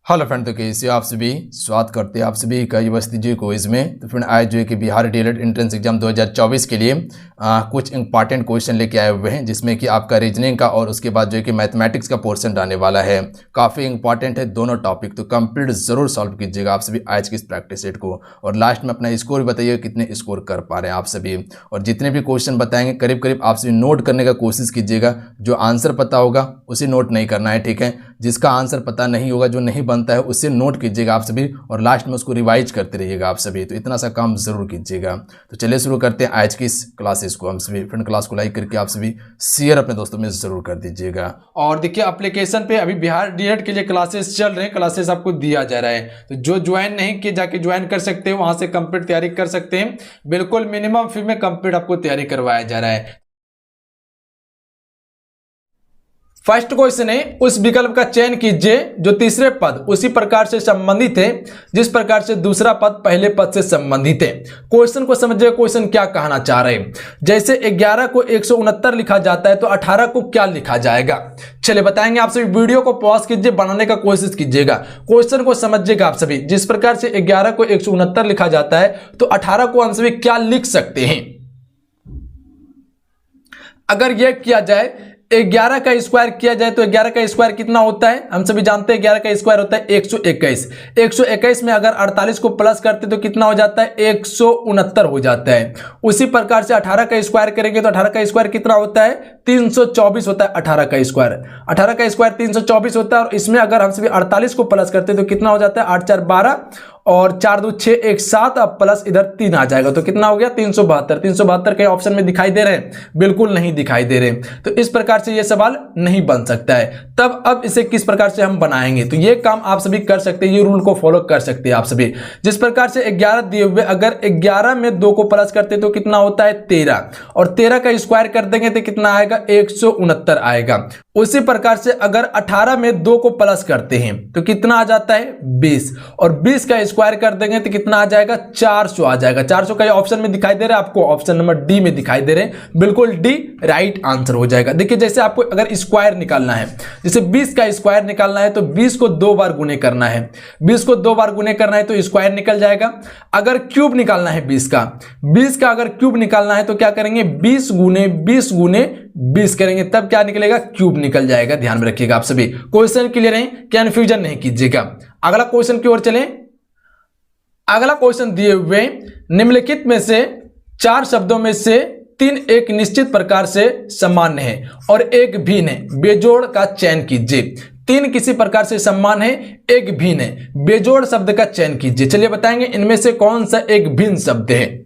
Hello friend, तो कैसे आप सभी स्वागत करते हैं आप सभी का यूनिवर्सिटी जी क्विज में। तो फ्रेंड आज जो है कि बिहार डीएलएड एंट्रेंस एग्जाम 2024 के लिए कुछ इंपॉर्टेंट क्वेश्चन लेके आए हुए हैं, जिसमें कि आपका रीजनिंग का और उसके बाद जो है कि मैथमेटिक्स का पोर्शन आने वाला है। काफ़ी इंपॉर्टेंट है दोनों टॉपिक, तो कंप्लीट ज़रूर सॉल्व कीजिएगा आप सभी आज की इस प्रैक्टिस सेट को। और लास्ट में अपना स्कोर बताइए कितने स्कोर कर पा रहे हैं आप सभी। और जितने भी क्वेश्चन बताएंगे करीब करीब आप सभी नोट करने का कोशिश कीजिएगा। जो आंसर पता होगा उसे नोट नहीं करना है, ठीक है। जिसका आंसर पता नहीं होगा, जो नहीं बनता है, उससे नोट कीजिएगा आप सभी, और लास्ट में उसको रिवाइज करते रहिएगा आप सभी। तो इतना सा काम जरूर कीजिएगा। तो चलिए शुरू करते हैं आज की इस क्लासेस को। हम सभी फ्रेंड क्लास को लाइक करके आप सभी शेयर अपने दोस्तों में जरूर कर दीजिएगा। और देखिए एप्लीकेशन पे अभी बिहार डीएलएड के लिए क्लासेस चल रहे हैं, क्लासेस आपको दिया जा रहा है। तो जो ज्वाइन नहीं किए जाके ज्वाइन कर सकते हैं, वहां से कंप्लीट तैयारी कर सकते हैं। बिल्कुल मिनिमम फी में कंप्लीट आपको तैयारी करवाया जा रहा है। फर्स्ट क्वेश्चन है, उस विकल्प का चयन कीजिए जो तीसरे पद उसी प्रकार से संबंधित है जिस प्रकार से दूसरा पद पहले पद से संबंधित है। क्वेश्चन को समझिए, क्वेश्चन क्या कहना चाह रहे हैं। जैसे 11 को 169 लिखा जाता है तो 18 को क्या लिखा जाएगा। चलिए बताएंगे आप सभी। वीडियो को पॉज कीजिए, बनाने का कोशिश कीजिएगा, क्वेश्चन को समझिएगा आप सभी। जिस प्रकार से 11 को 169 लिखा जाता है तो 18 को हम सभी क्या लिख सकते हैं। अगर यह किया जाए 11 का स्क्वायर किया जाए तो 11 का स्क्वायर कितना होता है, हम सभी जानते हैं 11 का स्क्वायर होता है 121। 121 में अगर 48 को प्लस करते तो कितना हो जाता है, 169 हो जाता है। उसी प्रकार से 18 का स्क्वायर करेंगे तो 18 का स्क्वायर कितना होता है, 324 होता है। 18 का स्क्वायर 324 होता है। और इसमें अगर हम सभी 48 को प्लस करते तो कितना हो जाता है, 8 4 12 और 4 2 6 1 7, अब प्लस इधर 3 आ जाएगा तो कितना हो गया, 372। 372 के ऑप्शन में दिखाई दे रहे हैं, बिल्कुल नहीं दिखाई दे रहे। तो इस प्रकार से ये सवाल नहीं बन सकता है। तब अब इसे किस प्रकार से हम बनाएंगे, तो ये काम आप सभी कर सकते हैं, ये रूल को फॉलो कर सकते हैं आप सभी। जिस प्रकार से 11 दिए हुए, अगर 11 में 2 को प्लस करते तो कितना होता है, 13, और 13 का स्क्वायर कर देंगे तो कितना आएगा, 169 आएगा। उसी प्रकार से अगर 18 में 2 को प्लस करते हैं तो कितना आ जाता है, 20, और 20 का स्क्वायर कर देंगे तो कितना आ जाएगा, 400 आ जाएगा। 400 का ऑप्शन में दिखाई दे रहा है आपको, ऑप्शन नंबर डी में दिखाई दे रहे हैं, बिल्कुल डी राइट आंसर हो जाएगा। देखिए जैसे आपको अगर स्क्वायर निकालना है, जैसे 20 का स्क्वायर निकालना है तो 20 को 2 बार गुने करना है। 20 को 2 बार गुने करना है तो स्क्वायर निकल जाएगा। अगर क्यूब निकालना है 20 का अगर क्यूब निकालना है तो क्या करेंगे, 20 गुने 20 गुने 20 करेंगे, तब क्या निकलेगा, क्यूब निकल जाएगा। ध्यान में रखिएगा आप सभी। क्वेश्चन क्लियर है, कंफ्यूजन नहीं कीजिएगा। अगला क्वेश्चन की ओर चलें। अगला क्वेश्चन दिए हुए, निम्नलिखित में से 4 शब्दों में से 3 एक निश्चित प्रकार से सामान्य है और एक भिन्न है, बेजोड़ का चयन कीजिए। 3 किसी प्रकार से समान है, एक भिन्न है, बेजोड़ शब्द का चयन कीजिए। चलिए बताएंगे इनमें से कौन सा एक भिन्न शब्द है।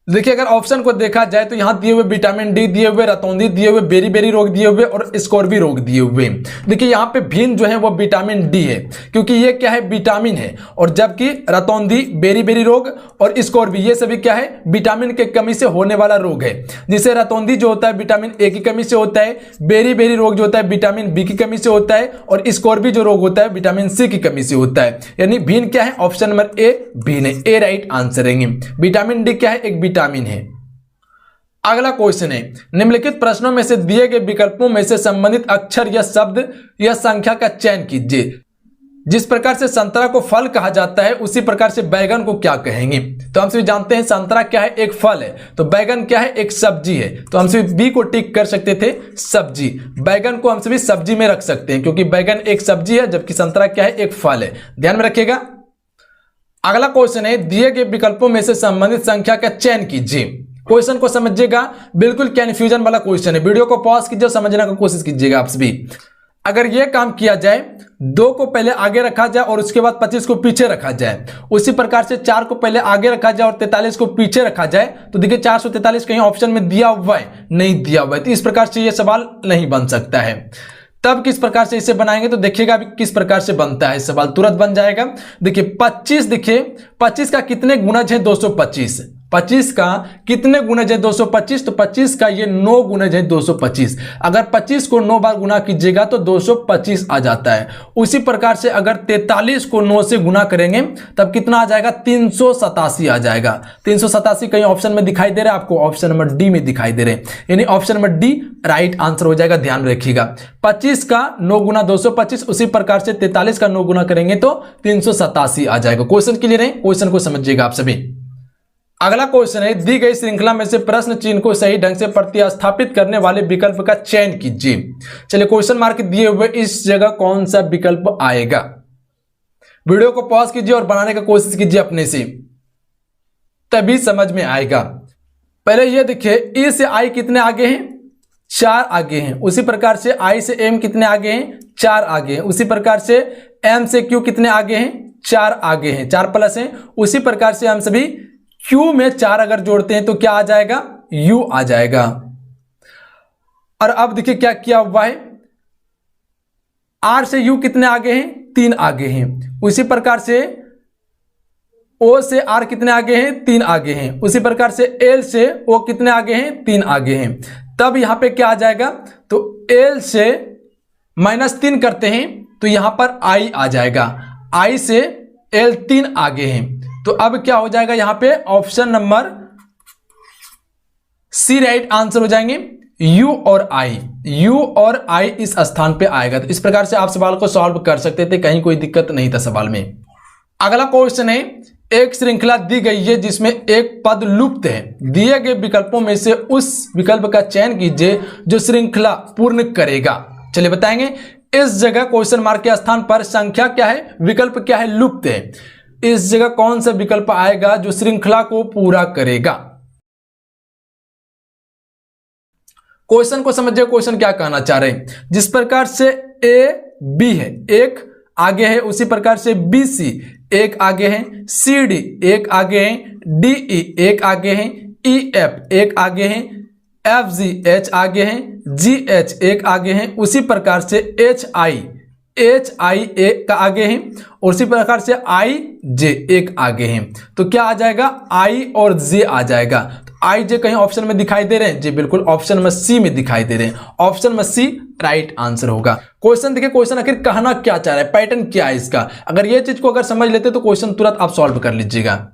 देखिए अगर ऑप्शन को देखा जाए तो यहां दिए हुए विटामिन डी दिए हुए, रतौंधी दिए हुए, बेरी बेरी रोग दिए हुए और स्कॉर्बी रोग दिए हुए। देखिए यहां पे भिन्न जो है वो विटामिन डी है, क्योंकि ये क्या है, विटामिन है। और जबकि रतौंधी, बेरी बेरी रोग और स्कॉर्बी ये सभी क्या है, विटामिन के कमी से होने वाला रोग है। जिसे रतौंधी जो होता है विटामिन ए की कमी से होता है, बेरी बेरी रोग जो होता है विटामिन बी की कमी से होता है, और स्कॉर्बी जो रोग होता है विटामिन सी की कमी से होता है। यानी भिन्न क्या है, ऑप्शन नंबर ए भिन्न है, ए राइट आंसर है। विटामिन डी क्या है, एक विटामिन है। अगला क्वेश्चन है, निम्नलिखित प्रश्नों में से दिए गए विकल्पों में से संबंधित अक्षर या शब्द या संख्या का चयन कीजिए। जिस प्रकार से संतरा को फल कहा जाता है उसी प्रकार से बैगन को क्या कहेंगे। तो हम सभी जानते हैं संतरा क्या है, एक फल है, तो बैगन क्या है, एक सब्जी है। तो हम सभी बी को टिक कर सकते थे, सब्जी। बैगन को हम सभी सब्जी में रख सकते हैं क्योंकि बैगन एक सब्जी है, जबकि संतरा क्या है, एक फल है। ध्यान में रखिएगा। अगला क्वेश्चन है, दिए गए विकल्पों में से संबंधित संख्या का चयन कीजिए। क्वेश्चन को समझिएगा, बिल्कुल कंफ्यूजन वाला क्वेश्चन है। वीडियो को पॉज कीजिए और समझने की कोशिश कीजिएगा आप सभी। अगर यह काम किया जाए, 2 को पहले आगे रखा जाए और उसके बाद 25 को पीछे रखा जाए, उसी प्रकार से 4 को पहले आगे रखा जाए और 43 को पीछे रखा जाए, तो देखिए 443 कहीं ऑप्शन में दिया हुआ है, नहीं दिया हुआ है। तो इस प्रकार से यह सवाल नहीं बन सकता है। तब किस प्रकार से इसे बनाएंगे, तो देखिएगा अभी किस प्रकार से बनता है। सवाल तुरंत बन जाएगा। देखिए 25, देखिए 25 का कितने गुणज है, 225। 25 का कितने गुणज है 225, तो 25 का ये 9 गुणज है 225। अगर 25 को 9 बार गुना कीजिएगा तो 225 आ जाता है। उसी प्रकार से अगर 43 को 9 से गुना करेंगे तब कितना आ जाएगा, 387 आ जाएगा। 387 कहीं ऑप्शन में दिखाई दे रहा है आपको, ऑप्शन नंबर डी में दिखाई दे रहे हैं, यानी option number D right answer हो जाएगा। ध्यान रखिएगा 25 का 9 गुना 225, उसी प्रकार से 43 का 9 गुना करेंगे तो 387 आ जाएगा। क्वेश्चन क्लियर है, क्वेश्चन को समझिएगा आप सभी। अगला क्वेश्चन है, दी गई श्रृंखला में से प्रश्न चिन्ह को सही ढंग से प्रतिस्थापित करने वाले विकल्प का चयन कीजिए। चलिए क्वेश्चन मार्क दिए हुए इस जगह कौन सा विकल्प आएगा। वीडियो को पॉज कीजिए और बनाने का कोशिश कीजिए अपने से, तभी समझ में आएगा। पहले ये देखिए, ई से आई कितने आगे हैं, 4 आगे हैं। उसी प्रकार से आई से एम कितने आगे हैं, 4 आगे हैं। उसी प्रकार से एम से क्यू कितने आगे हैं, 4 आगे हैं, 4 प्लस हैं। उसी प्रकार से हम सभी Q में 4 अगर जोड़ते हैं तो क्या आ जाएगा, U आ जाएगा। और अब देखिए क्या किया हुआ है, R से U कितने आगे हैं, 3 आगे हैं। उसी प्रकार से O से R कितने आगे हैं, 3 आगे हैं। उसी प्रकार से L से O कितने आगे हैं, 3 आगे हैं। तब यहां पे क्या आ जाएगा, तो L से -3 करते हैं तो यहां पर I आ जाएगा। I से L 3 आगे हैं, तो अब क्या हो जाएगा, यहां पे option number C right answer हो जाएंगे। U और I इस स्थान पे आएगा। तो इस प्रकार से आप सवाल को सॉल्व कर सकते थे, कहीं कोई दिक्कत नहीं था सवाल में। अगला क्वेश्चन है, एक श्रृंखला दी गई है जिसमें एक पद लुप्त है। दिए गए विकल्पों में से उस विकल्प का चयन कीजिए जो श्रृंखला पूर्ण करेगा। चलिए बताएंगे। इस जगह क्वेश्चन मार्क के स्थान पर संख्या क्या है, विकल्प क्या है, लुप्त है। इस जगह कौन सा विकल्प आएगा जो श्रृंखला को पूरा करेगा। क्वेश्चन को समझिए, क्वेश्चन क्या कहना चाह रहे हैं। जिस प्रकार से ए बी है, एक आगे है, उसी प्रकार से बी सी एक आगे है, सी डी एक आगे है, डी ई एक आगे है, ई एफ एक आगे है, एफ जी एच आगे है, जी एच एक आगे है। उसी प्रकार से एच आई एक का आगे है, और उसी प्रकार से आई जे एक आगे हैं। तो क्या आ जाएगा, आई और जे आ जाएगा। तो आई जे कहीं ऑप्शन में दिखाई दे रहे हैं जी, बिल्कुल ऑप्शन में सी में दिखाई दे रहे हैं। ऑप्शन में सी राइट आंसर होगा। क्वेश्चन देखिए, क्वेश्चन आखिर कहना क्या चाह रहा है, पैटर्न क्या है इसका। अगर ये चीज को अगर समझ लेते तो क्वेश्चन तुरंत आप सॉल्व कर लीजिएगा।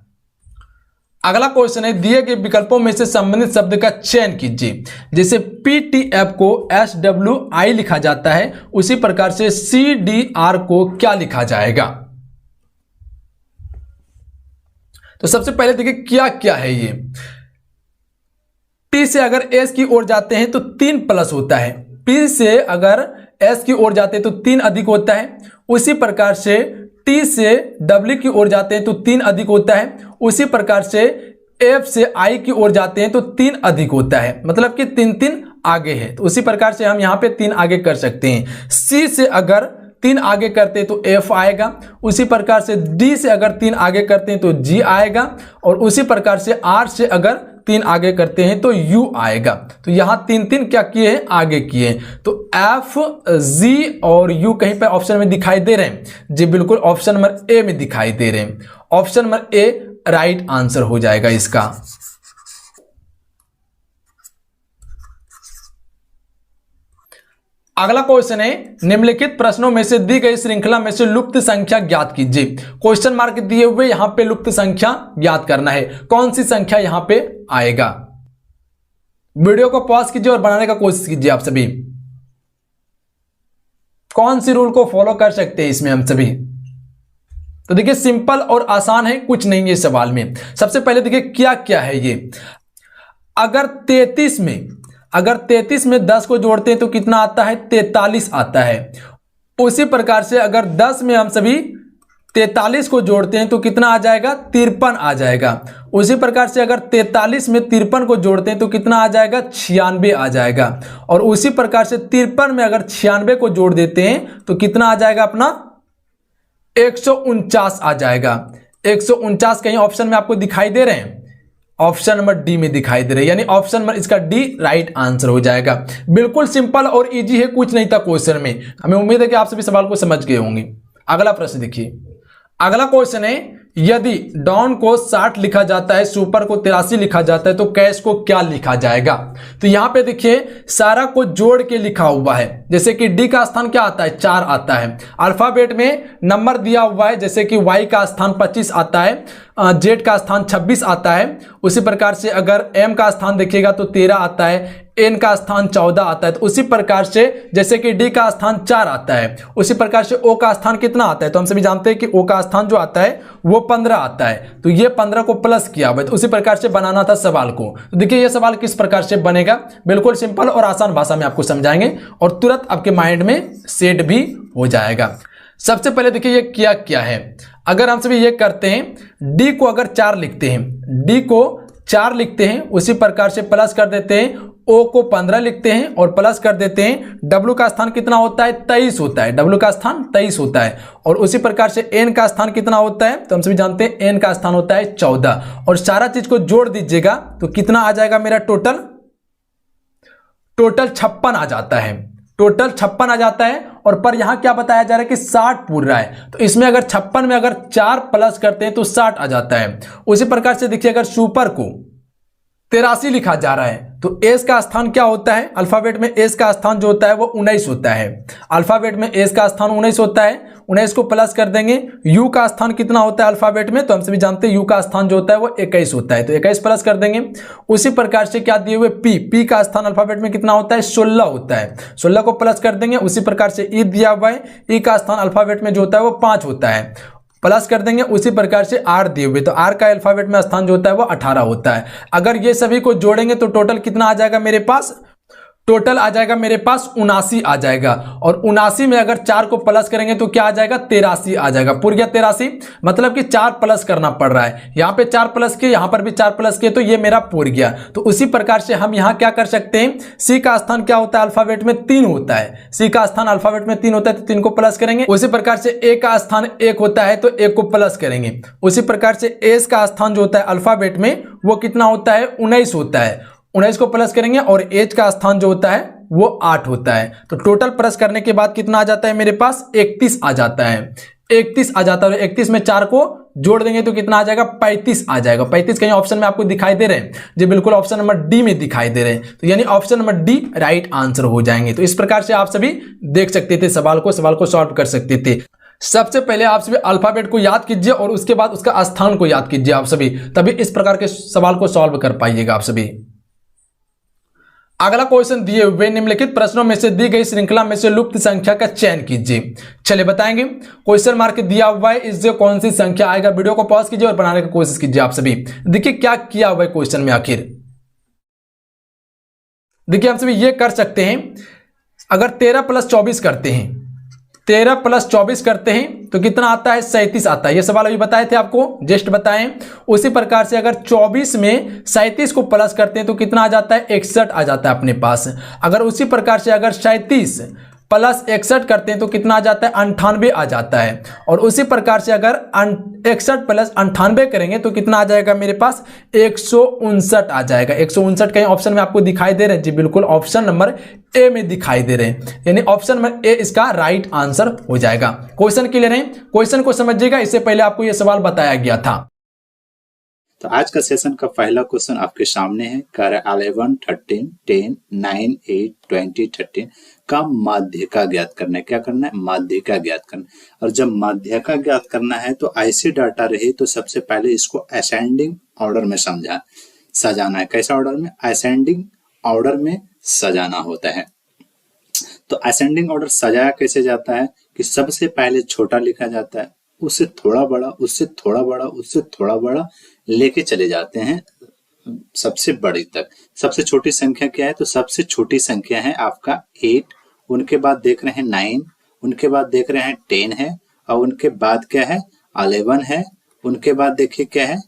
अगला क्वेश्चन है, दिए गए विकल्पों में से संबंधित शब्द का चयन कीजिए। जैसे PTF को SWI लिखा जाता है, उसी प्रकार से CDR को क्या लिखा जाएगा। तो सबसे पहले देखिए क्या क्या है ये। T से अगर S की ओर जाते हैं तो 3 प्लस होता है, P से अगर S की ओर जाते हैं तो 3 अधिक होता है। उसी प्रकार से T से W की ओर जाते हैं तो 3 अधिक होता है। उसी प्रकार से F से I की ओर जाते हैं तो 3 अधिक होता है, मतलब कि 3 आगे है। तो उसी प्रकार से हम यहाँ पे 3 आगे कर सकते हैं। C से अगर 3 आगे करते हैं तो F आएगा। उसी प्रकार से D से अगर 3 आगे करते हैं तो G आएगा। और उसी प्रकार से R से अगर 3 आगे करते हैं तो U आएगा। तो यहां 3 क्या किए हैं, आगे किए हैं। तो F, G और U कहीं पे ऑप्शन में दिखाई दे रहे हैं जी, बिल्कुल ऑप्शन नंबर ए में दिखाई दे रहे हैं। Option number A right answer हो जाएगा इसका। अगला क्वेश्चन है, निम्नलिखित प्रश्नों में से दी गई श्रृंखला में से लुप्त संख्या ज्ञात कीजिए। क्वेश्चन मार्क दिए हुए यहां पे लुप्त संख्या ज्ञात करना है। कौन सी संख्या यहां पे आएगा। वीडियो को पॉज कीजिए और बनाने का कोशिश कीजिए आप सभी। कौन सी रूल को फॉलो कर सकते हैं इसमें हम सभी। तो देखिए सिंपल और आसान है, कुछ नहीं है सवाल में। सबसे पहले देखिए क्या क्या है ये। अगर 33 में 10 को जोड़ते हैं तो कितना आता है, 43 आता है। उसी प्रकार से अगर 10 में हम सभी 43 को जोड़ते हैं तो कितना आ जाएगा, 53 आ जाएगा। उसी प्रकार से अगर 43 में 53 को जोड़ते हैं तो कितना आ जाएगा, 96 आ जाएगा। और उसी प्रकार से 53 में अगर 96 को जोड़ देते हैं तो कितना आ जाएगा अपना, 149 आ जाएगा। 149 कहीं ऑप्शन में आपको दिखाई दे रहे हैं, ऑप्शन नंबर डी में दिखाई दे रहे हैं, यानी ऑप्शन नंबर इसका डी राइट आंसर हो जाएगा। बिल्कुल सिंपल और इजी है, कुछ नहीं था क्वेश्चन में। हमें उम्मीद है कि आप सभी सवाल को समझ गए होंगे। अगला प्रश्न देखिए। अगला क्वेश्चन है, यदि डाउन को 60 लिखा जाता है, सुपर को 83 लिखा जाता है, तो कैश को क्या लिखा जाएगा? तो यहां पे देखिए सारा को जोड़ के लिखा हुआ है। जैसे कि डी का स्थान क्या आता है? 4 आता है। अल्फाबेट में नंबर दिया हुआ है, जैसे कि वाई का स्थान 25 आता है, जेड का स्थान 26 आता है। उसी प्रकार से अगर एम का स्थान देखिएगा तो 13 आता है, एन का स्थान 14 आता है। तो उसी प्रकार से जैसे कि डी का स्थान 4 आता है, उसी प्रकार से ओ का स्थान कितना आता है? तो हम सभी जानते हैं कि ओ का स्थान जो आता है वो 15 आता है। तो ये 15 को प्लस किया हुआ है। तो उसी प्रकार से बनाना था सवाल को। तो देखिए ये सवाल किस प्रकार से बनेगा, बिल्कुल सिंपल और आसान भाषा में आपको समझाएंगे और तुरंत आपके माइंड में सेट भी हो जाएगा। सबसे पहले देखिए ये क्या है। अगर हम सभी ये करते हैं, डी को अगर 4 लिखते हैं, डी को 4 लिखते हैं, उसी प्रकार से प्लस कर देते हैं, ओ को 15 लिखते हैं और प्लस कर देते हैं। डब्ल्यू का स्थान कितना होता है? 23 होता है। डब्ल्यू का स्थान 23 होता है। और उसी प्रकार से एन का स्थान कितना होता है? तो हम सभी जानते हैं एन का स्थान होता है 14। और सारा चीज को जोड़ दीजिएगा तो कितना आ जाएगा मेरा? टोटल 56 आ जाता है। टोटल 56 आ जाता है। और पर यहां क्या बताया जा रहा है कि 60 पूर रहा है। तो इसमें अगर 56 में अगर 4 प्लस करते हैं तो 60 आ जाता है। उसी प्रकार से देखिए अगर सुपर को 83 लिखा जा रहा है तो एस का स्थान क्या होता है? अल्फाबेट में एस का स्थान जो होता है वो 19 होता है। अल्फाबेट में एस का स्थान 19 होता है। 19 को प्लस कर देंगे। यू का स्थान कितना होता है अल्फाबेट में? तो हम सभी जानते हैं यू का स्थान जो होता है वो 21 होता है। तो 21 प्लस कर देंगे। उसी प्रकार से क्या दिए हुए पी का स्थान अल्फाबेट में कितना होता है? 16 होता है। 16 को प्लस कर देंगे। उसी प्रकार से ई दिया हुआ है, ई का स्थान अल्फाबेट में जो होता है वो 5 होता है, प्लस कर देंगे। उसी प्रकार से आर दिए हुए, तो आर का अल्फाबेट में स्थान जो होता है वो 18 होता है। अगर ये सभी को जोड़ेंगे तो टोटल कितना आ जाएगा मेरे पास? टोटल आ जाएगा मेरे पास 79 आ जाएगा। और 79 में अगर 4 को प्लस करेंगे तो क्या आ जाएगा? 83 आ जाएगा। पूर गया 83, मतलब कि 4 प्लस करना पड़ रहा है। यहां पे 4 प्लस किए, यहां पर भी 4 प्लस किए, तो ये मेरा पूर गया। तो उसी प्रकार से हम यहां क्या कर सकते हैं? सी का स्थान क्या होता है? अल्फाबेट में 3 होता है। सी का स्थान अल्फाबेट में 3 होता है तो 3 को प्लस करेंगे। उसी प्रकार से ए का स्थान 1 होता है तो 1 को प्लस करेंगे। उसी प्रकार से एस का स्थान जो होता है अल्फाबेट में वो कितना होता है? 19 होता है। 19 को प्लस करेंगे। और एच का स्थान जो होता है वो 8 होता है। तो टोटल प्लस करने के बाद कितना आ जाता है मेरे पास? 31 आ जाता है। 31 आ जाता है। 31 में 4 को जोड़ देंगे तो कितना आ जाएगा? 35 आ जाएगा। 35 कहीं ऑप्शन में आपको दिखाई दे रहे हैं? जी बिल्कुल, ऑप्शन नंबर डी में दिखाई दे रहे हैं। तो यानी option number D right answer हो जाएंगे। तो इस प्रकार से आप सभी देख सकते थे सवाल को सॉल्व कर सकते थे। सबसे पहले आप सभी अल्फाबेट को याद कीजिए और उसके बाद उसका स्थान को याद कीजिए आप सभी, तभी इस प्रकार के सवाल को सॉल्व कर पाइएगा आप सभी। अगला क्वेश्चन दिए हुए निम्नलिखित प्रश्नों में से दी गई श्रृंखला में से लुप्त संख्या का चयन कीजिए। चलिए बताएंगे। क्वेश्चन मार्क दिया हुआ है, इससे कौन सी संख्या आएगा? वीडियो को पॉज कीजिए और बनाने की कोशिश कीजिए आप सभी। देखिए क्या किया हुआ है क्वेश्चन में आखिर। देखिए हम सभी ये कर सकते हैं, अगर 13 + 24 करते हैं, 13 + 24 करते हैं तो कितना आता है? 37 आता है। ये सवाल अभी बताए थे आपको, जस्ट बताएं। उसी प्रकार से अगर 24 में 37 को प्लस करते हैं तो कितना आ जाता है? 61 आ जाता है अपने पास। अगर उसी प्रकार से अगर 37 + 61 करते हैं तो कितना आ जाता है? 98 आ जाता है। और उसी प्रकार से अगर 61 + 98 करेंगे तो कितना आ जाएगा मेरे पास? 159 आ जाएगा। 159 कहीं ऑप्शन में आपको दिखाई दे रहे हैं? जी बिल्कुल, ऑप्शन नंबर ए में दिखाई दे रहे हैं। यानी ऑप्शन नंबर ए इसका राइट आंसर हो जाएगा। क्वेश्चन क्लियर है? क्वेश्चन को समझिएगा, इससे पहले आपको यह सवाल बताया गया था। तो आज का सेशन का पहला क्वेश्चन आपके सामने है। कह रहा है 11, 13, 10, 9, 8, 20, 13 का माध्यिका ज्ञात करना है। क्या करना है? माध्यिका ज्ञात करना है। और जब माध्यिका ज्ञात करना है तो ऐसी डाटा रही तो सबसे पहले इसको असेंडिंग ऑर्डर में सजाना है। कैसा ऑर्डर में? असेंडिंग ऑर्डर में सजाना होता है। तो असेंडिंग ऑर्डर सजाया कैसे जाता है कि सबसे पहले छोटा लिखा जाता है, उससे थोड़ा बड़ा, उससे थोड़ा बड़ा, उससे थोड़ा बड़ा लेके चले जाते हैं सबसे बड़ी तक। सबसे छोटी संख्या क्या है? तो सबसे छोटी संख्या है आपका 8, उनके बाद देख रहे हैं 9, उनके बाद देख रहे हैं 10 है, और उनके बाद क्या है? 11 है। उनके बाद देखिए क्या है?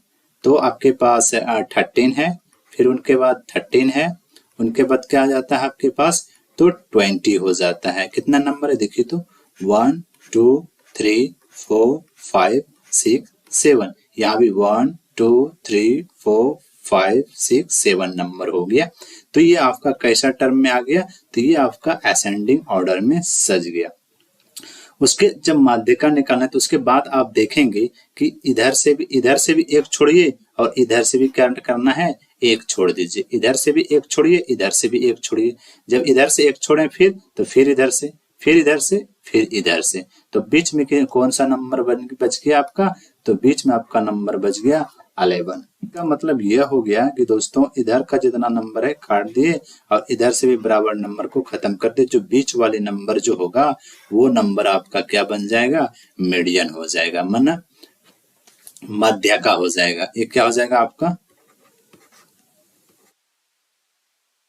तो आपके पास 13 है, फिर उनके बाद 13 है, उनके बाद क्या आ जाता है आपके पास? तो 20 हो जाता है। कितना नंबर है देखिए तो 1, 2, 3, 4, 5, 6, 7। यहाँ भी 1, 2, 3, 4, 5, 6, 7 नंबर हो गया। तो ये आपका कैसा टर्म में आ गया? तो ये आपका असेंडिंग ऑर्डर में सज गया। उसके जब माध्यिका निकालना है तो उसके बाद आप देखेंगे कि इधर से भी एक छोड़िए और इधर से भी क्या करना है, एक छोड़ दीजिए, इधर से भी एक छोड़िए, इधर से भी एक छोड़िए। जब इधर से एक छोड़े फिर तो फिर इधर से, फिर इधर से, फिर इधर से, तो बीच में कौन सा नंबर बच गया आपका, तो बीच में आपका नंबर बच गया 11। का मतलब यह हो गया कि दोस्तों इधर का जितना नंबर है काट दिए और इधर से भी बराबर नंबर को खत्म कर दे, जो बीच वाले नंबर जो होगा वो नंबर आपका क्या बन जाएगा, मीडियन हो जाएगा, मन मध्य का हो जाएगा। ये क्या हो जाएगा आपका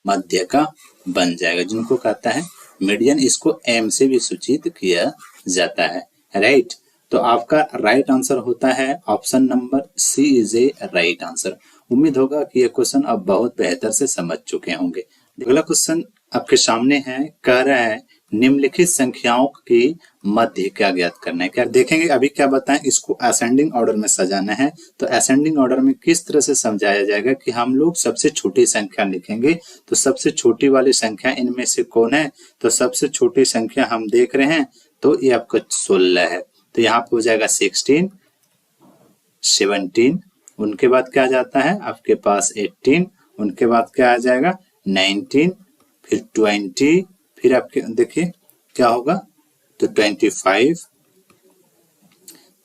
मध्य का बन जाएगा, जिनको कहता है मीडियन। इसको एम से भी सूचित किया जाता है, राइट। तो आपका राइट आंसर होता है option number C is a right answer. उम्मीद होगा कि ये क्वेश्चन आप बहुत बेहतर से समझ चुके होंगे। अगला क्वेश्चन आपके सामने है, कह रहा है निम्नलिखित संख्याओं की मध्य क्या ज्ञात करना है। क्या देखेंगे अभी, क्या बताएं, इसको असेंडिंग ऑर्डर में सजाना है। तो असेंडिंग ऑर्डर में किस तरह से समझाया जाएगा कि हम लोग सबसे छोटी संख्या लिखेंगे, तो सबसे छोटी वाली संख्या इनमें से कौन है, तो सबसे छोटी संख्या हम देख रहे हैं तो ये आपका 16 है। तो यहाँ पे हो जाएगा 16, 17, उनके बाद क्या जाता है आपके पास 18, उनके बाद क्या आ जाएगा 19, फिर 20, फिर आपके देखिए क्या होगा तो 25,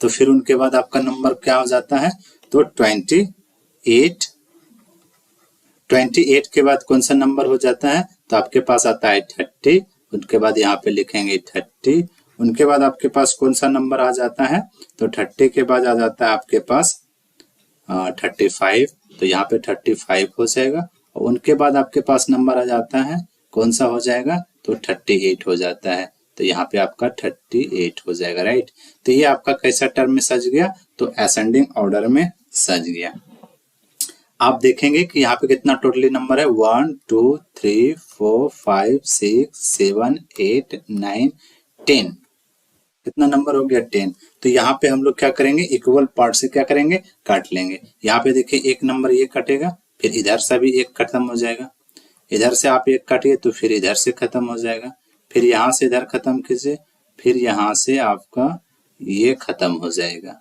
तो फिर उनके बाद आपका नंबर क्या हो जाता है तो 28, 28 के बाद कौन सा नंबर हो जाता है तो आपके पास आता है 30, उनके बाद यहाँ पे लिखेंगे 30, उनके बाद आपके पास कौन सा नंबर आ जाता है तो 30 के बाद आ जाता है आपके पास 35, तो यहाँ पे 35 हो जाएगा, और उनके बाद आपके पास नंबर आ जाता है कौन सा हो जाएगा तो 38 हो जाता है, तो यहाँ पे आपका 38 हो जाएगा, राइट। तो ये आपका कैसा टर्म में सज गया तो असेंडिंग ऑर्डर में सज गया। आप देखेंगे कि यहाँ पे कितना टोटली नंबर है 1 2 3 4 5 6 7 8 9 10, कितना नंबर हो गया 10। तो यहाँ पे हम लोग क्या करेंगे इक्वल पार्ट से क्या करेंगे काट लेंगे। यहाँ पे देखिए एक नंबर ये कटेगा, फिर इधर से भी एक खत्म हो जाएगा, इधर से आप एक काटिए तो फिर इधर से खत्म हो जाएगा, फिर यहाँ से इधर खत्म कीजिए, फिर यहाँ से आपका ये खत्म हो जाएगा,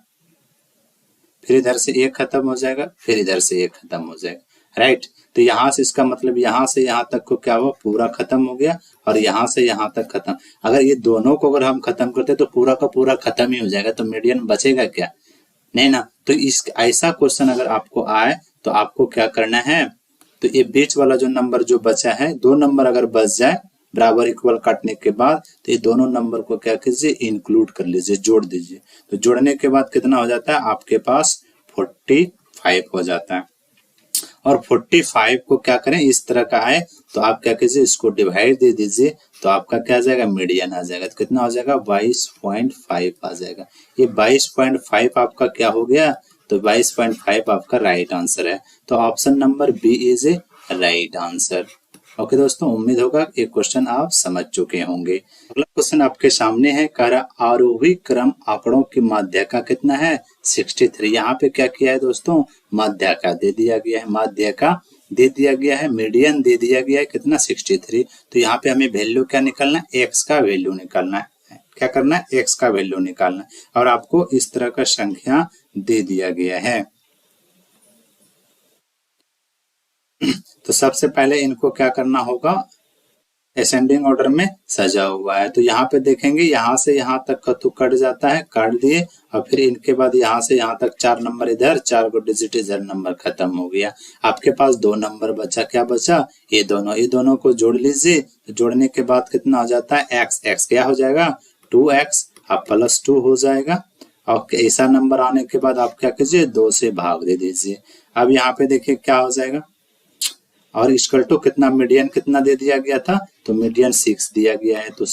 फिर इधर से एक खत्म हो जाएगा, फिर इधर से एक खत्म हो जाएगा, राइट। तो यहाँ से इसका मतलब यहाँ से यहाँ तक को क्या हुआ पूरा खत्म हो गया, और यहाँ से यहाँ तक खत्म। अगर ये दोनों को अगर हम खत्म करते तो पूरा का पूरा खत्म ही हो जाएगा, तो मीडियन बचेगा क्या, नहीं ना। तो इस ऐसा क्वेश्चन अगर आपको आए तो आपको क्या करना है, तो ये बीच वाला जो नंबर जो बचा है, दो नंबर अगर बच जाए बराबर इक्वल काटने के बाद, तो ये दोनों नंबर को क्या कीजिए इंक्लूड कर लीजिए, जोड़ दीजिए। तो जोड़ने के बाद कितना हो जाता है आपके पास 45 हो जाता है। और 45 को क्या करें इस तरह का आए तो आप क्या कीजिए इसको डिवाइड दे दीजिए, तो आपका क्या आ जाएगा मीडियन आ जाएगा। तो कितना हो जाएगा 22.5 आ जाएगा। ये 22.5 आपका क्या हो गया तो 22.5 आपका राइट आंसर है। तो option number B is a right answer. Okay दोस्तों, उम्मीद होगा ये क्वेश्चन आप समझ चुके होंगे। अगला क्वेश्चन आपके सामने है, आरोही क्रम आंकड़ों की माध्यिका कितना है 63। यहाँ पे क्या किया है दोस्तों माध्यिका दे दिया गया है, माध्यिका दे दिया गया है, मीडियन दे दिया गया है कितना 63। तो यहाँ पे हमें वैल्यू क्या निकालना है, एक्स का वैल्यू निकालना है। क्या करना है एक्स का वैल्यू निकालना है, और आपको इस तरह का संख्या दे दिया गया है। तो सबसे पहले इनको क्या करना होगा असेंडिंग ऑर्डर में सजा हुआ है। तो यहाँ पे देखेंगे यहाँ से यहाँ तक का तो कट जाता है, काट दिए, और फिर इनके बाद यहाँ से यहाँ तक 4 नंबर इधर, 4 को डिजिट इधर नंबर खत्म हो गया। आपके पास 2 नंबर बचा, क्या बचा ये दोनों को जोड़ लीजिए। तो जोड़ने के बाद कितना हो जाता है एक्स क्या हो जाएगा 2x, अब +2 हो जाएगा। और ऐसा नंबर आने के बाद आप क्या कीजिए 2 से भाग दे दीजिए। अब यहाँ पे देखिए क्या हो जाएगा, और इक्वल टू कितना मीडियन कितना दे दिया गया था तो मीडियन 6 दिया गया है, तो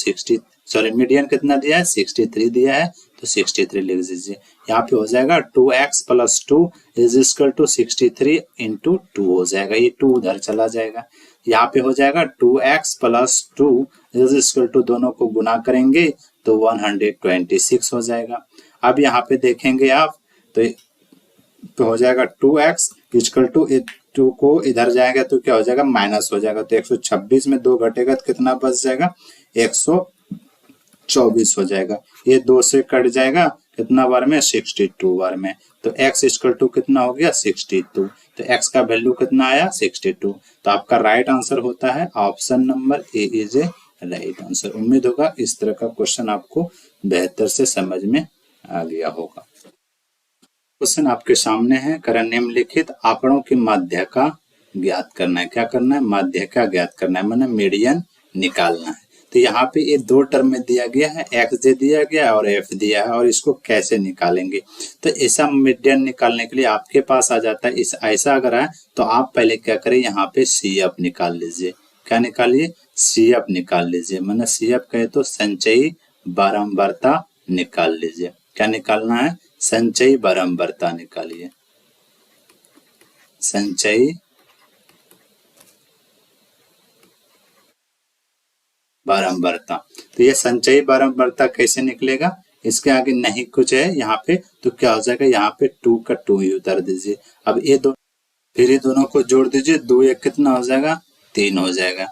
मीडियन कितना दिया है 63 दिया है, तो 63 लिख दीजिए। यहाँ पे हो जाएगा 2x + 2 इज इक्वल टू 63 × 2 हो जाएगा, ये 2 उधर चला जाएगा। यहाँ पे हो जाएगा 2x + 2 इज इक्वल टू दोनों को गुना करेंगे तो 126 हो जाएगा। अब यहाँ पे देखेंगे आप तो हो जाएगा 2x = 2 को इधर जाएगा तो क्या हो जाएगा माइनस हो जाएगा, तो 126 में 2 घटेगा तो कितना बच जाएगा 24 हो जाएगा। ये 2 से कट जाएगा कितना बार में, 62 बार में। तो x इक्वल टू कितना हो गया, 62। तो x का वैल्यू कितना आया, 62। तो आपका राइट आंसर होता है option number A is a right answer. उम्मीद होगा इस तरह का क्वेश्चन आपको बेहतर से समझ में आ गया होगा। क्वेश्चन आपके सामने है, करण निम्नलिखित आंकड़ों की माध्य का ज्ञात करना है। क्या करना है, माध्य का ज्ञात करना है, माने मीडियन निकालना है। तो यहाँ पे ये 2 टर्म में दिया गया है, एक्स दे दिया गया और एफ दिया है, और इसको कैसे निकालेंगे। तो ऐसा मीडियन निकालने के लिए आपके पास आ जाता है, इस ऐसा अगर है तो आप पहले क्या करें, यहाँ पे सी एफ निकाल लीजिए। क्या निकालिए, सी एफ निकाल लीजिए, माने सी एफ कहे तो संचयी बारंबारता निकाल लीजिए। क्या निकालना है, संचयी बारंबारता निकालिए, संचयी बारंबारता। तो ये संचयी बारंबारता कैसे निकलेगा, इसके आगे नहीं कुछ है यहाँ पे, तो क्या हो जाएगा, यहाँ पे 2 का 2 ही उतार दीजिए। अब ये दो, फिर ये दोनों को जोड़ दीजिए, 2 1 कितना हो जाएगा, 3 हो जाएगा।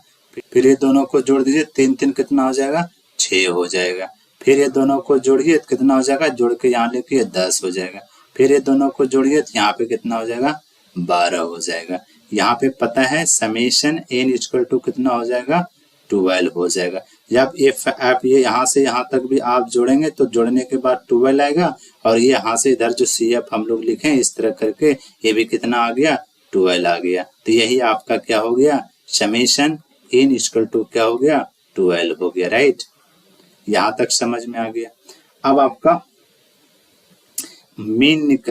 फिर ये दोनों को जोड़ दीजिए, 3 3 कितना हो जाएगा, 6 हो जाएगा। फिर ये दोनों को जोड़िए तो कितना हो जाएगा, जोड़ के यहाँ लेके 10 हो जाएगा। फिर ये दोनों को जोड़िए तो यहाँ पे कितना हो जाएगा, 12 हो जाएगा। यहाँ पे पता है समेशन एन इक्वल टू कितना हो जाएगा, 12 हो जाएगा। जब आप ये यहाँ से यहाँ तक भी आप जोड़ेंगे तो जोड़ने के बाद 12 आएगा, और ये यहाँ से इधर जो सी एफ हम लोग लिखे इस तरह करके ये भी कितना आ गया, 12 आ गया। तो यही आपका क्या हो गया, समेशन एन इक्वल टू क्या हो गया, 12 हो गया। राइट, यहाँ तक समझ में आ गया। अब आपका मीडियन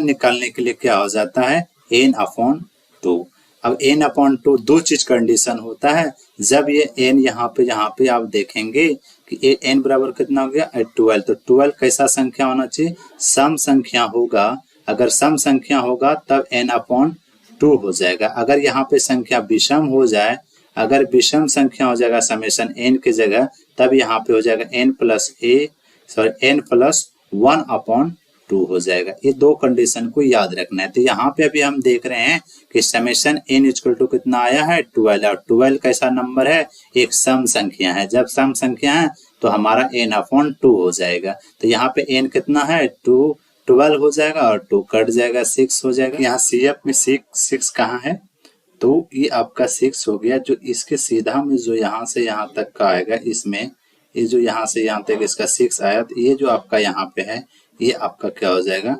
निकालने के लिए क्या हो जाता है, n अपॉन 2। अब n अपॉन 2 दो चीज कंडीशन होता है। जब ये n यहाँ पे आप देखेंगे कि n बराबर कितना हो गया, 12। तो 12 कैसा संख्या होना चाहिए, सम संख्या होगा। अगर सम संख्या होगा तब n अपॉन 2 हो जाएगा। अगर यहाँ पे संख्या विषम हो जाए, अगर विषम संख्या हो जाएगा समेशन n की जगह, तब यहाँ पे हो जाएगा n प्लस 1 अपॉन 2 हो जाएगा। ये दो कंडीशन को याद रखना है। तो यहाँ पे अभी हम देख रहे हैं कि समेशन n इक्वल टू कितना आया है, 12। और 12 कैसा नंबर है, एक सम संख्या है। जब सम संख्या है तो हमारा n अपॉन 2 हो जाएगा। तो यहाँ पे n कितना है, 12 हो जाएगा, और 2 कट जाएगा, 6 हो जाएगा। यहाँ CF में 6 कहाँ है, तो ये आपका 6 हो गया। जो इसके सीधा में जो यहाँ से यहाँ तक का आएगा, इसमें ये जो यहाँ से यहाँ तक इसका 6 आया, तो ये जो आपका यहाँ पे है ये आपका क्या हो जाएगा,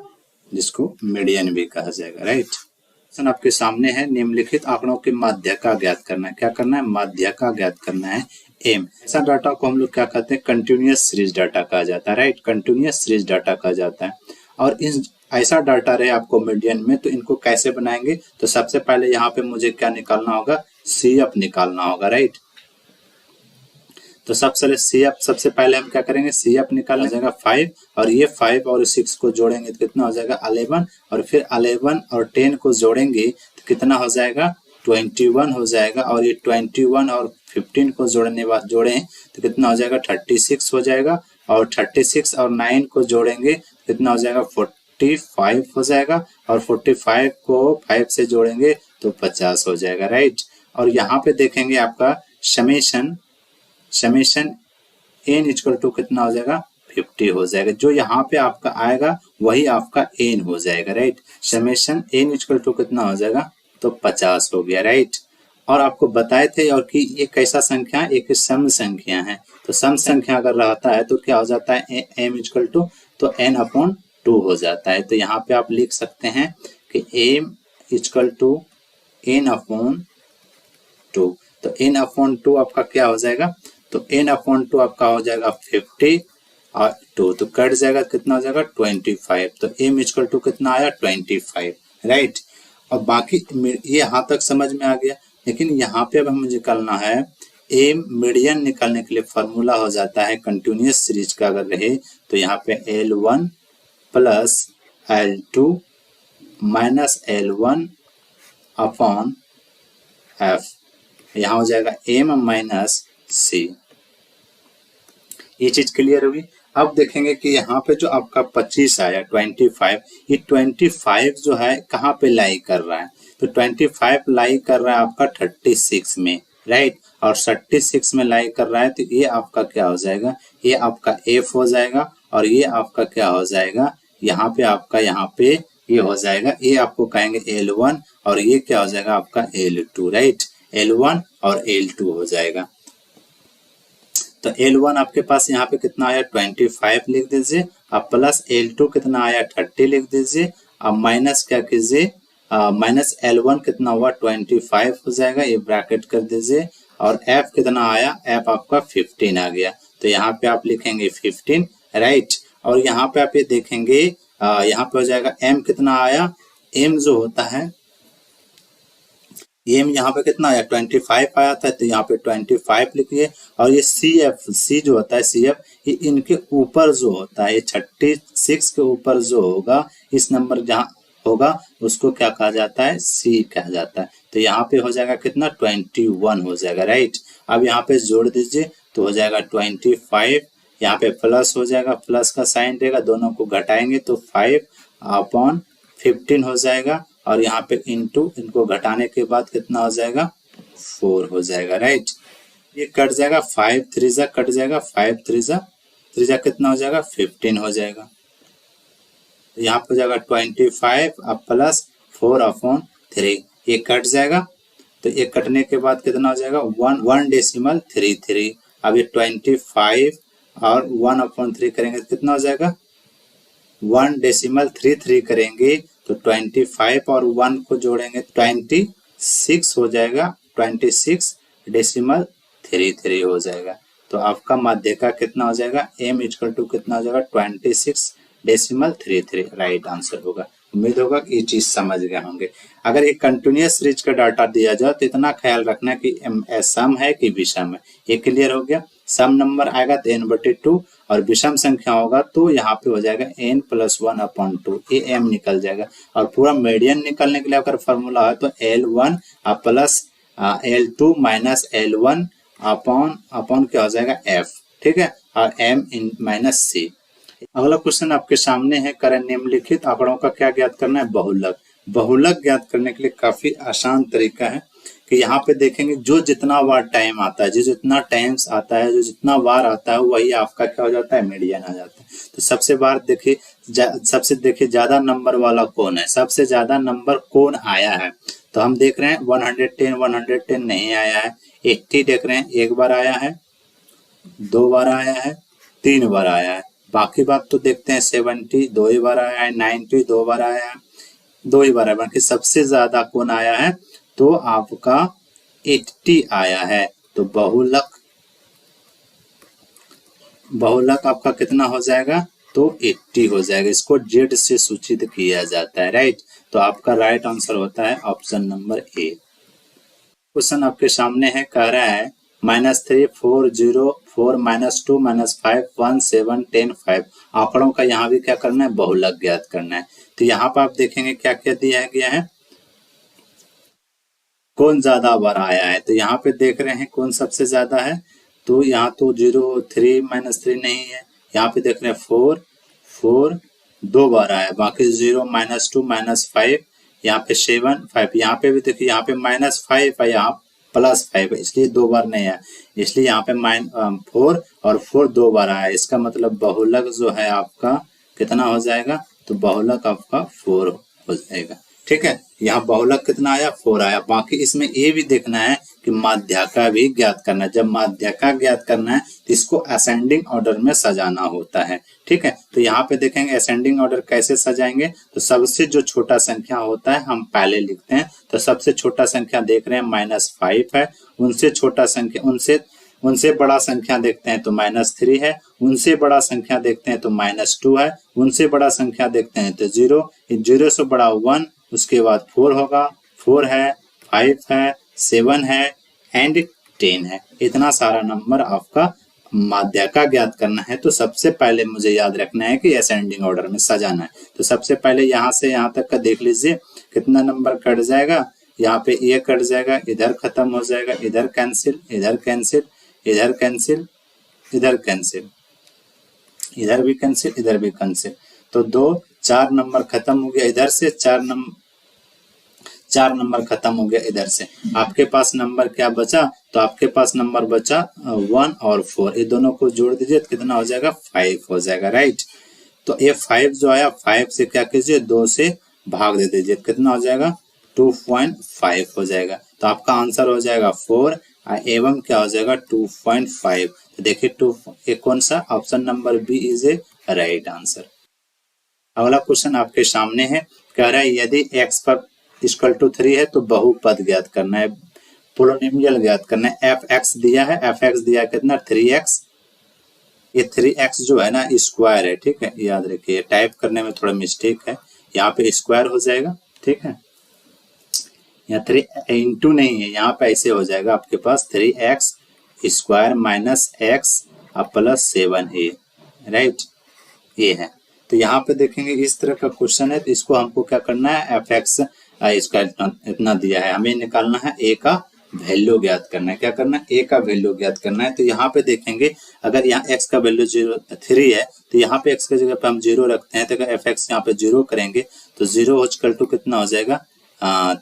जिसको मीडियन भी कहा जाएगा। राइट, क्वेश्चन आपके सामने है, निम्नलिखित आंकड़ों के माध्य का ज्ञात करना है। क्या करना है, माध्य का ज्ञात करना है। एम, ऐसा डाटा को हम लोग क्या कहते हैं, कंटिन्यूअस सीरीज डाटा कहा जाता है। राइट, कंटिन्यूअस सीरीज डाटा कहा जाता है। और इस ऐसा डाटा रहे आपको मीडियन में, तो इनको कैसे बनाएंगे, तो सबसे पहले यहाँ पे मुझे क्या निकालना होगा, CF निकालना होगा। राइट, तो सबसे पहले हम क्या करेंगे, CF निकालना जाएगा 5, और ये 5 और 6 को जोड़ेंगे तो कितना हो जाएगा, 11, और फिर 11 और 10 को जोड़ेंगे तो कितना हो जाएगा, 21 हो जाएगा। और ये 21 और 15 को जोड़ें तो कितना हो जाएगा, 36 हो जाएगा। और 36 और 9 को जोड़ेंगे तो कितना हो जाएगा, 45 हो जाएगा। और 45 को 5 से जोड़ेंगे तो 50 हो जाएगा। राइट, और यहाँ पे देखेंगे आपका समेशन n इक्वल टू कितना हो जाएगा, 50 हो जाएगा। जो यहाँ पे आपका आएगा वही आपका n हो जाएगा। Right, summation n equal to कितना हो जाएगा, तो 50 हो गया। राइट, और आपको बताए थे और कि ये कैसा संख्या है, एक सम संख्या है। तो सम संख्या अगर रहता है तो क्या हो जाता है, m इक्वल टू तो n अपॉन 2 हो जाता है। तो यहाँ पे आप लिख सकते हैं कि m equal to n upon 2। तो n अपॉन 2 आपका क्या हो जाएगा, तो n अपॉन 2 आपका हो जाएगा 50 और 2 तो कट जाएगा, कितना हो जाएगा, 25। तो m इक्वल टू कितना आया, 25। राइट, और बाकी ये यहाँ तक समझ में आ गया। लेकिन यहाँ पे अब हमें निकालना है m मीडियन निकालने के लिए फॉर्मूला हो जाता है कंटिन्यूअस सीरीज का अगर रहे तो यहाँ पे L1 plus L2 minus L1 upon F, यहाँ हो जाएगा m माइनस c। ये चीज क्लियर होगी। अब देखेंगे कि यहाँ पे जो आपका 25 आया 25, ये 25 जो है कहाँ पे लाई कर रहा है, तो 25 लाई कर रहा है आपका 36 में। राइट, और 36 में लाई कर रहा है, तो ये आपका क्या हो जाएगा, ये आपका F हो जाएगा, और ये आपका क्या हो जाएगा, यहाँ पे आपका यहाँ पे ये हो जाएगा, ये आपको कहेंगे L1, और ये क्या हो जाएगा आपका L2, राइट, L1 और L2 हो जाएगा। तो L1 आपके पास यहाँ पे कितना आया 25 लिख दीजिए, अब प्लस L2 कितना आया 30 लिख दीजिए, अब माइनस क्या कीजिए, माइनस L1 कितना हुआ 25 हो जाएगा, ये ब्रैकेट कर दीजिए, और F कितना आया, F आपका 15 आ गया, तो यहाँ पे आप लिखेंगे 15, राइट, और यहाँ पे आप ये देखेंगे यहाँ पे हो जाएगा M कितना आया, M जो होता है एम यहाँ पे कितना आया 25 आया था, तो यहाँ पे 25 लिखिए, और ये सी जो होता है CF, ये इनके ऊपर जो होता है, ये 36 के ऊपर जो होगा, इस नंबर जहाँ होगा उसको क्या कहा जाता है, C कहा जाता है, तो यहाँ पे हो जाएगा कितना 21 हो जाएगा, राइट। अब यहाँ पे जोड़ दीजिए तो हो जाएगा 25, यहाँ पे प्लस हो जाएगा, प्लस का साइन रहेगा, दोनों को घटाएंगे तो 5/15 हो जाएगा, और यहाँ पे इंटू, इनको घटाने के बाद कितना हो जाएगा 4 हो जाएगा, राइट। ये कट जाएगा, 5 3 जा कट जाएगा, 5 3 जा कितना हो जाएगा 15 हो जाएगा, तो यहाँ पे हो जाएगा 25 अब प्लस 4/3, ये कट जाएगा, तो ये कटने के बाद कितना हो जाएगा 1.33। अब ये 25 और 1/3 करेंगे तो कितना हो जाएगा 1.33 करेंगे, तो 25 और 1 को जोड़ेंगे 26 हो जाएगा, 26.33 हो जाएगा, तो आपका माध्यिका कितना हो जाएगा M इक्वल टू कितना हो जाएगा 26.33, राइट आंसर होगा। उम्मीद होगा कि ये चीज समझ गए होंगे। अगर ये कंटिन्यूअस सीरीज का डाटा दिया जाए तो इतना ख्याल रखना कि सम है कि विषम है, ये क्लियर हो गया। सम नंबर आएगा तो n/2 और विषम संख्या होगा तो यहाँ पे हो जाएगा n+1/2, ये m निकल जाएगा, और पूरा मीडियन निकलने के लिए अगर फॉर्मूला है तो L1 plus L2 minus L1 upon क्या हो जाएगा f, ठीक है, और m माइनस c। अगला क्वेश्चन आपके सामने है, करें निम्नलिखित आंकड़ों का क्या ज्ञात करना है, बहुलक। बहुलक ज्ञात करने के लिए काफी आसान तरीका है कि यहाँ पे देखेंगे जो जितना बार टाइम आता है, जो जितना टाइम्स आता है, जो जितना बार आता है वही आपका क्या हो जाता है मीडियन आ जाता है। तो सबसे देखिए ज्यादा नंबर वाला कौन है, सबसे ज्यादा नंबर कौन आया है, तो हम देख रहे हैं 110 नहीं आया है, 80 देख रहे हैं एक बार आया है, 2 बार आया है, 3 बार आया है, बाकी बात तो देखते हैं 70 2 ही बार आया है, 90 2 बार आया है, 2 ही बार आया, बाकी सबसे ज्यादा कौन आया है तो आपका 80 आया है। तो बहुलक आपका कितना हो जाएगा तो 80 हो जाएगा, इसको Z से सूचित किया जाता है, राइट। तो आपका राइट आंसर होता है ऑप्शन नंबर ए। क्वेश्चन आपके सामने है, कह रहा है -3 4 0 4 -2 -5 1 7 10 5 आंकड़ों का यहाँ भी क्या करना है बहुलक ज्ञात करना है। तो यहाँ पर आप देखेंगे क्या क्या दिया गया है, कौन ज्यादा बार आया है, तो यहाँ पे देख रहे हैं कौन सबसे ज्यादा है, तो यहाँ तो 0 3 -3 नहीं है, यहाँ पे देख रहे हैं 4 2 बार आया, बाकी 0 -2 -5, यहाँ पे 7 5, यहाँ पे भी देखिए यहाँ पे -5 है, यहाँ +5 है, इसलिए 2 बार नहीं आया, इसलिए यहाँ पे 4 और 4 2 बार आया, इसका मतलब बहुलक जो है आपका कितना हो जाएगा, तो बहुलक आपका 4 हो जाएगा, ठीक है। यहाँ बहुलक कितना आया 4 आया। बाकी इसमें ये भी देखना है कि माध्यिका भी ज्ञात करना है, जब माध्यिका ज्ञात करना है तो इसको असेंडिंग ऑर्डर में सजाना होता है, ठीक है। तो यहाँ पे देखेंगे असेंडिंग ऑर्डर कैसे सजाएंगे, तो सबसे जो छोटा संख्या होता है हम पहले लिखते हैं, तो सबसे छोटा संख्या देख रहे हैं -5 है, उनसे छोटा संख्या उनसे बड़ा संख्या देखते हैं तो -3 है, उनसे बड़ा संख्या देखते हैं तो -2 है, उनसे बड़ा संख्या देखते हैं तो 0, 0 से बड़ा 1, उसके बाद 4 होगा, 4 है, 5 है, 7 है एंड 10 है। इतना सारा नंबर आपका माध्यिका ज्ञात करना है, तो सबसे पहले मुझे याद रखना है कि असेंडिंग ऑर्डर में सजाना है। तो सबसे पहले यहाँ से यहाँ तक का देख लीजिए कितना नंबर कट जाएगा, यहाँ पे ये कट जाएगा, इधर खत्म हो जाएगा, इधर कैंसिल, इधर कैंसिल, इधर कैंसिल, इधर कैंसिल, इधर भी कैंसिल, इधर भी कैंसिल, तो 4 नंबर खत्म हो गया, इधर से 4 नंबर खत्म हो गया इधर से। आपके पास नंबर क्या बचा, तो आपके पास नंबर बचा 1 और 4, ये दोनों को जोड़ दीजिए तो कितना हो जाएगा 5 हो जाएगा, राइट। तो ये 5 जो आया 5 से क्या कीजिए 2 से भाग दे दीजिए, कितना हो जाएगा 2.5 हो जाएगा। तो आपका आंसर हो जाएगा 4 एवं क्या हो जाएगा 2.5। तो देखिए 2 ये कौन सा, option number B is a right answer. अगला क्वेश्चन आपके सामने है, कह रहा है यदि x पर इक्वल टू 3 है तो बहुपद ज्ञात करना है, पोलिनोमियल ज्ञात करना है। fx दिया है, fx दिया है कितना 3x, ये 3x जो है ना स्क्वायर है, ठीक है, याद रखिए टाइप करने में थोड़ा मिस्टेक है, यहाँ पे स्क्वायर हो जाएगा, ठीक है, यहाँ 3 इंटू नहीं है, यहाँ पे ऐसे हो जाएगा आपके पास 3x square minus x plus 7a, right, ये है। तो यहाँ पे देखेंगे इस तरह का क्वेश्चन है, तो इसको हमको क्या करना है, fx इसका इतना दिया है, हमें निकालना है a का वैल्यू ज्ञात करना है, क्या करना है a का वैल्यू ज्ञात करना है। तो यहाँ पे देखेंगे अगर यहाँ x का वैल्यू 3 है तो यहाँ पे x की जगह पे हम 0 रखते हैं, तो अगर fx यहाँ पे 0 करेंगे तो 0 इक्वल टू कितना हो जाएगा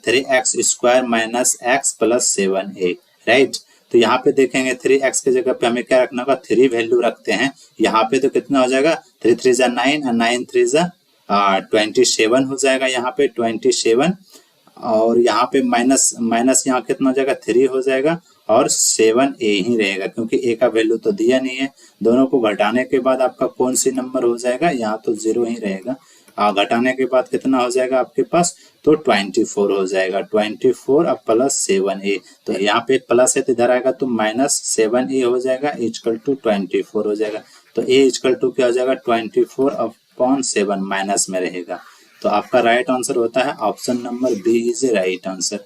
3x square minus x plus 7a, right. तो यहाँ पे देखेंगे 3x की जगह पे हमें क्या रखना होगा 3 वैल्यू रखते हैं, यहाँ पे तो कितना हो जाएगा 3 3 जा 9 और 9 3 जा 27 हो जाएगा, यहाँ पे 27, और यहाँ पे माइनस यहाँ कितना हो जाएगा 3 हो जाएगा और 7a ही रहेगा, क्योंकि a का वैल्यू तो दिया नहीं है। दोनों को घटाने के बाद आपका कौन सी नंबर हो जाएगा, यहाँ तो 0 ही रहेगा, घटाने के बाद कितना हो जाएगा आपके पास, तो 24 हो जाएगा, 24 अब प्लस 7a, तो यहाँ पे प्लस है तो इधर आएगा तो माइनस 7a हो जाएगा इक्वल टू 24 हो जाएगा। तो a इक्वल टू क्या हो जाएगा 24/7 माइनस में रहेगा। तो आपका राइट आंसर होता है option number B is a right answer,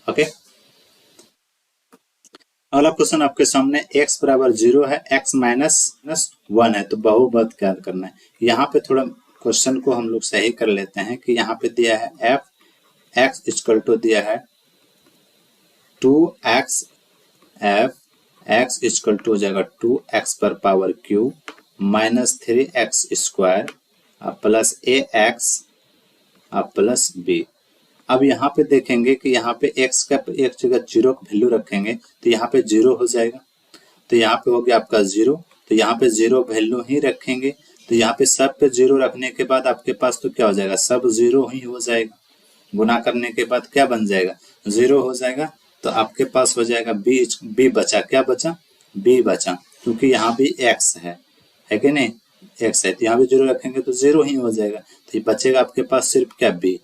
okay. अगला क्वेश्चन आपके सामने x बराबर 0 है, x माइनस 1 है, तो बहुपद ज्ञात करना है। यहाँ पे थोड़ा क्वेश्चन को हम लोग सही कर लेते हैं कि यहाँ पे दिया है f(x) इक्वल टू दिया है 2x, f(x) इक्वल टू हो जाएगा 2x पर power Q minus 3x square plus ax plus b। अब यहाँ पे देखेंगे कि यहाँ पे x का एक जगह 0 का वैल्यू रखेंगे तो यहाँ पे 0 हो जाएगा, तो यहाँ पे हो गया आपका 0, तो यहाँ पे 0 वैल्यू ही रखेंगे, तो यहाँ पे सब पे 0 रखने के बाद आपके पास तो क्या हो जाएगा सब 0 ही हो जाएगा, गुना करने के बाद क्या बन जाएगा 0 हो जाएगा। तो आपके पास हो जाएगा b बचा, क्या बचा b बचा, क्योंकि यहाँ भी x है कि नहीं, x है, तो यहाँ भी 0 रखेंगे तो 0 ही हो जाएगा, तो ये बचेगा आपके पास सिर्फ क्या b,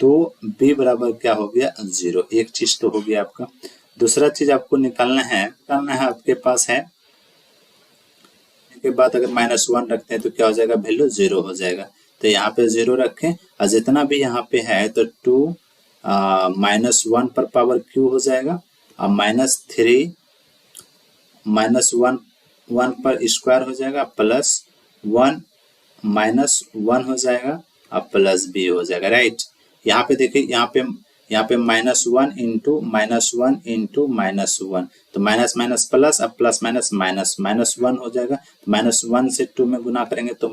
तो b बराबर क्या हो गया 0। एक चीज तो हो गया आपका। दूसरा चीज आपको निकालना है आपके पास है के बाद अगर -1 रखते हैं तो क्या हो जाएगा वैल्यू 0 हो जाएगा, तो यहाँ पे 0 रखें और जितना भी यहाँ पे है तो 2 -1 पर पावर क्यू हो जाएगा और -3 -1 पर स्क्वायर हो जाएगा प्लस 1 -1 हो जाएगा और प्लस b हो जाएगा, राइट। यहाँ पे देखिए यहाँ पे -1 इंटू -1 इंटू -1, तो माइनस माइनस प्लस, अब प्लस माइनस माइनस -1 हो जाएगा, तो -1 से 2 में गुना करेंगे तो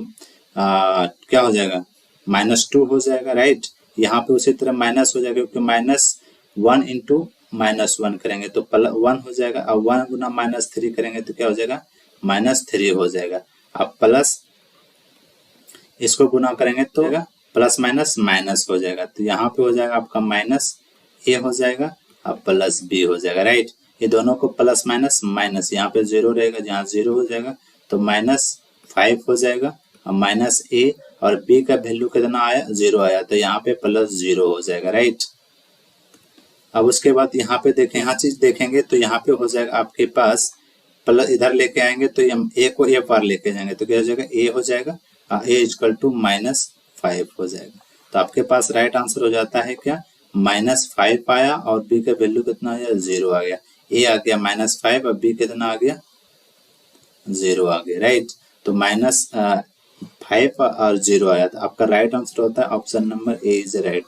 क्या हो जाएगा -2 हो जाएगा, राइट। यहाँ पे उसी तरह माइनस हो जाएगा क्योंकि -1 इंटू -1 करेंगे तो 1 हो जाएगा, अब 1 गुना -3 करेंगे तो क्या हो जाएगा -3 हो जाएगा, अब प्लस इसको गुना करेंगे तो प्लस माइनस माइनस हो जाएगा, तो यहाँ पे हो जाएगा आपका -a हो जाएगा अब प्लस b हो जाएगा, राइट। ये दोनों को प्लस माइनस माइनस, यहाँ पे 0 रहेगा, जहाँ 0 हो जाएगा तो -5 हो जाएगा और -a और b का वैल्यू कितना आया 0 आया, तो यहाँ पे +0 हो जाएगा, राइट। अब उसके बाद यहाँ पे देखें, यहाँ चीज देखेंगे तो यहाँ पे हो जाएगा आपके पास प्लस, इधर लेके आएंगे तो हम a को a पार लेके जाएंगे तो क्या हो जाएगा a हो जाएगा, a इक्वल टू -5 हो जाएगा। तो आपके पास राइट आंसर हो जाता है क्या -5 आया और b का वैल्यू कितना आया 0 आ गया, a आ गया -5 और b कितना आ गया 0 आ गया, राइट। तो -5 और 0 आया, तो आपका राइट आंसर होता है option number A is right.